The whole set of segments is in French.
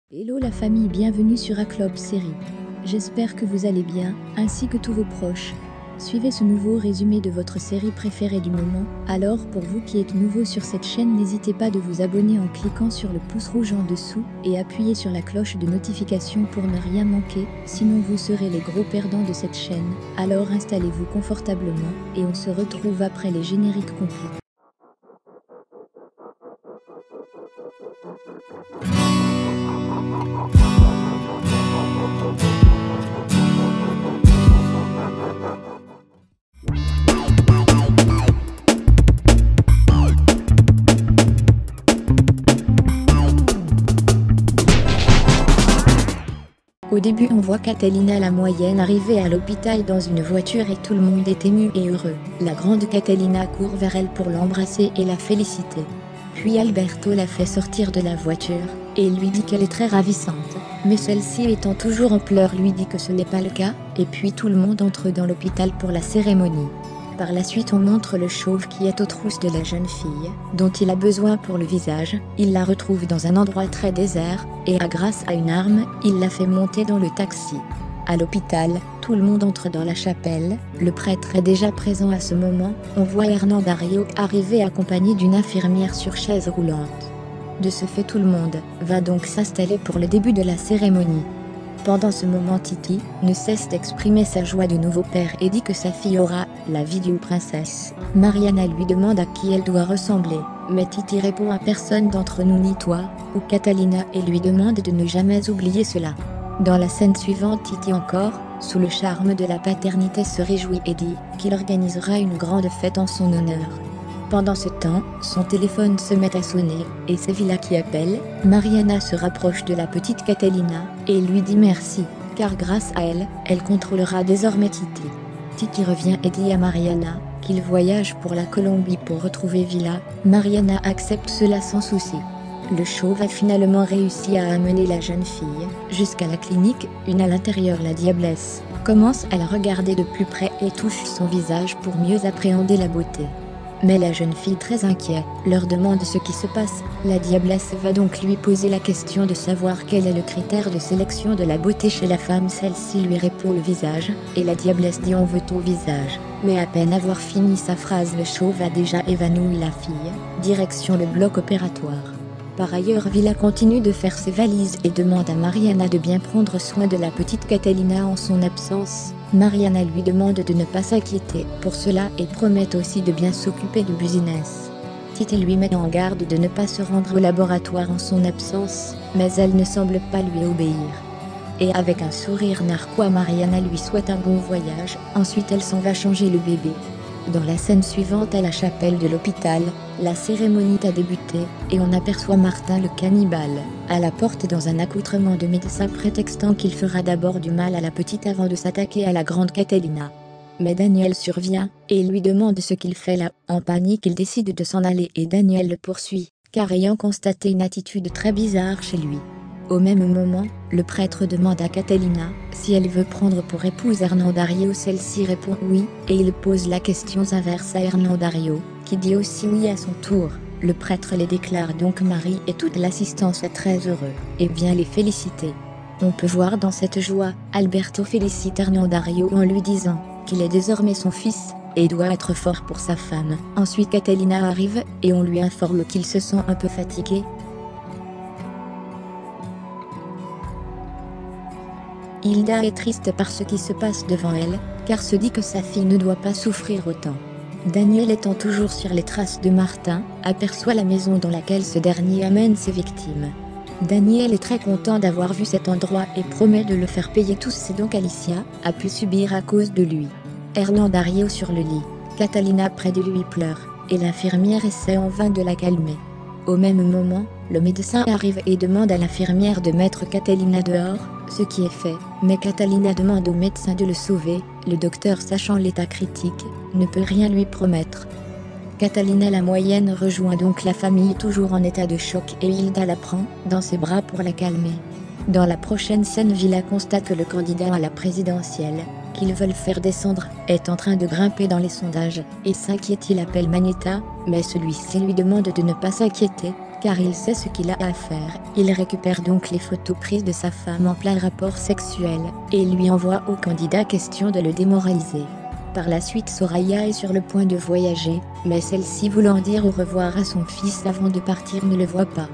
Hello la famille, bienvenue sur Aclop Série. J'espère que vous allez bien, ainsi que tous vos proches. Suivez ce nouveau résumé de votre série préférée du moment. Alors pour vous qui êtes nouveau sur cette chaîne, n'hésitez pas de vous abonner en cliquant sur le pouce rouge en dessous et appuyez sur la cloche de notification pour ne rien manquer, sinon vous serez les gros perdants de cette chaîne. Alors installez-vous confortablement et on se retrouve après les génériques complets. Au début on voit Catalina la moyenne arriver à l'hôpital dans une voiture et tout le monde est ému et heureux. La grande Catalina court vers elle pour l'embrasser et la féliciter. Puis Alberto la fait sortir de la voiture et lui dit qu'elle est très ravissante. Mais celle-ci étant toujours en pleurs lui dit que ce n'est pas le cas, et puis tout le monde entre dans l'hôpital pour la cérémonie. Par la suite on montre le chauve qui est aux trousses de la jeune fille, dont il a besoin pour le visage. Il la retrouve dans un endroit très désert, et grâce à une arme, il la fait monter dans le taxi. À l'hôpital, tout le monde entre dans la chapelle, le prêtre est déjà présent à ce moment. On voit Hernán Darío arriver accompagné d'une infirmière sur chaise roulante. De ce fait tout le monde va donc s'installer pour le début de la cérémonie. Pendant ce moment Titi ne cesse d'exprimer sa joie de nouveau père et dit que sa fille aura la vie d'une princesse. Mariana lui demande à qui elle doit ressembler, mais Titi répond à personne d'entre nous ni toi, ou Catalina, et lui demande de ne jamais oublier cela. Dans la scène suivante Titi encore, sous le charme de la paternité, se réjouit et dit qu'il organisera une grande fête en son honneur. Pendant ce temps, son téléphone se met à sonner, et c'est Villa qui appelle. Mariana se rapproche de la petite Catalina, et lui dit merci, car grâce à elle, elle contrôlera désormais Titi. Titi revient et dit à Mariana qu'il voyage pour la Colombie pour retrouver Villa. Mariana accepte cela sans souci. Le chauve a finalement réussi à amener la jeune fille jusqu'à la clinique. À l'intérieur, la diablesse commence à la regarder de plus près et touche son visage pour mieux appréhender la beauté. Mais la jeune fille, très inquiète, leur demande ce qui se passe. La diablesse va donc lui poser la question de savoir quel est le critère de sélection de la beauté chez la femme. Celle-ci lui répond le visage, et la diablesse dit on veut ton visage. Mais à peine avoir fini sa phrase, le chauve a déjà évanoui la fille. Direction le bloc opératoire. Par ailleurs, Villa continue de faire ses valises et demande à Mariana de bien prendre soin de la petite Catalina en son absence. Mariana lui demande de ne pas s'inquiéter pour cela et promet aussi de bien s'occuper du business. Titi lui met en garde de ne pas se rendre au laboratoire en son absence, mais elle ne semble pas lui obéir. Et avec un sourire narquois, Mariana lui souhaite un bon voyage. Ensuite elle s'en va changer le bébé. Dans la scène suivante, à la chapelle de l'hôpital, la cérémonie a débuté, et on aperçoit Martin le cannibale à la porte dans un accoutrement de médecin, prétextant qu'il fera d'abord du mal à la petite avant de s'attaquer à la grande Catalina. Mais Daniel survient, et lui demande ce qu'il fait là. En panique, il décide de s'en aller et Daniel le poursuit, car ayant constaté une attitude très bizarre chez lui. Au même moment, le prêtre demande à Catalina si elle veut prendre pour épouse Hernán Darío. Celle-ci répond oui, et il pose la question inverse à Hernán Darío, qui dit aussi oui à son tour. Le prêtre les déclare donc mari et toute l'assistance est très heureux, et vient les féliciter. On peut voir dans cette joie, Alberto félicite Hernán Darío en lui disant qu'il est désormais son fils, et doit être fort pour sa femme. Ensuite Catalina arrive, et on lui informe qu'il se sent un peu fatigué. Hilda est triste par ce qui se passe devant elle, car se dit que sa fille ne doit pas souffrir autant. Daniel, étant toujours sur les traces de Martin, aperçoit la maison dans laquelle ce dernier amène ses victimes. Daniel est très content d'avoir vu cet endroit et promet de le faire payer tout ce dont Alicia a pu subir à cause de lui. Hernán Darío sur le lit, Catalina près de lui pleure, et l'infirmière essaie en vain de la calmer. Au même moment, le médecin arrive et demande à l'infirmière de mettre Catalina dehors, ce qui est fait, mais Catalina demande au médecin de le sauver. Le docteur, sachant l'état critique, ne peut rien lui promettre. Catalina la moyenne rejoint donc la famille toujours en état de choc et Hilda la prend dans ses bras pour la calmer. Dans la prochaine scène, Villa constate que le candidat à la présidentielle, qu'ils veulent faire descendre, est en train de grimper dans les sondages, et s'inquiète, il appelle Magneta, mais celui-ci lui demande de ne pas s'inquiéter, car il sait ce qu'il a à faire. Il récupère donc les photos prises de sa femme en plein rapport sexuel, et lui envoie au candidat question de le démoraliser. Par la suite, Soraya est sur le point de voyager, mais celle-ci, voulant dire au revoir à son fils avant de partir, ne le voit pas.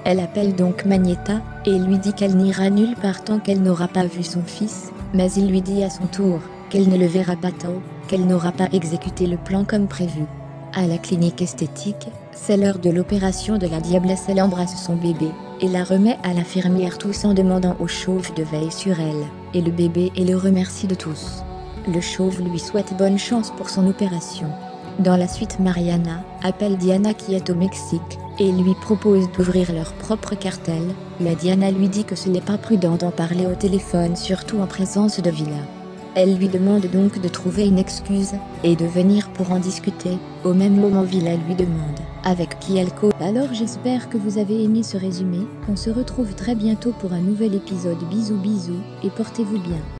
Elle appelle donc Magneta, et lui dit qu'elle n'ira nulle part tant qu'elle n'aura pas vu son fils, mais il lui dit à son tour qu'elle ne le verra pas tant qu'elle n'aura pas exécuté le plan comme prévu. À la clinique esthétique, c'est l'heure de l'opération de la diablesse. Elle embrasse son bébé, et la remet à l'infirmière, tous en demandant au chauve de veiller sur elle, et le bébé et le remercie de tous. Le chauve lui souhaite bonne chance pour son opération. Dans la suite, Mariana appelle Diana qui est au Mexique, et lui propose d'ouvrir leur propre cartel, mais Diana lui dit que ce n'est pas prudent d'en parler au téléphone, surtout en présence de Villa. Elle lui demande donc de trouver une excuse, et de venir pour en discuter. Au même moment, Villa lui demande avec qui elle cause. Alors j'espère que vous avez aimé ce résumé, on se retrouve très bientôt pour un nouvel épisode. Bisous bisous, et portez-vous bien.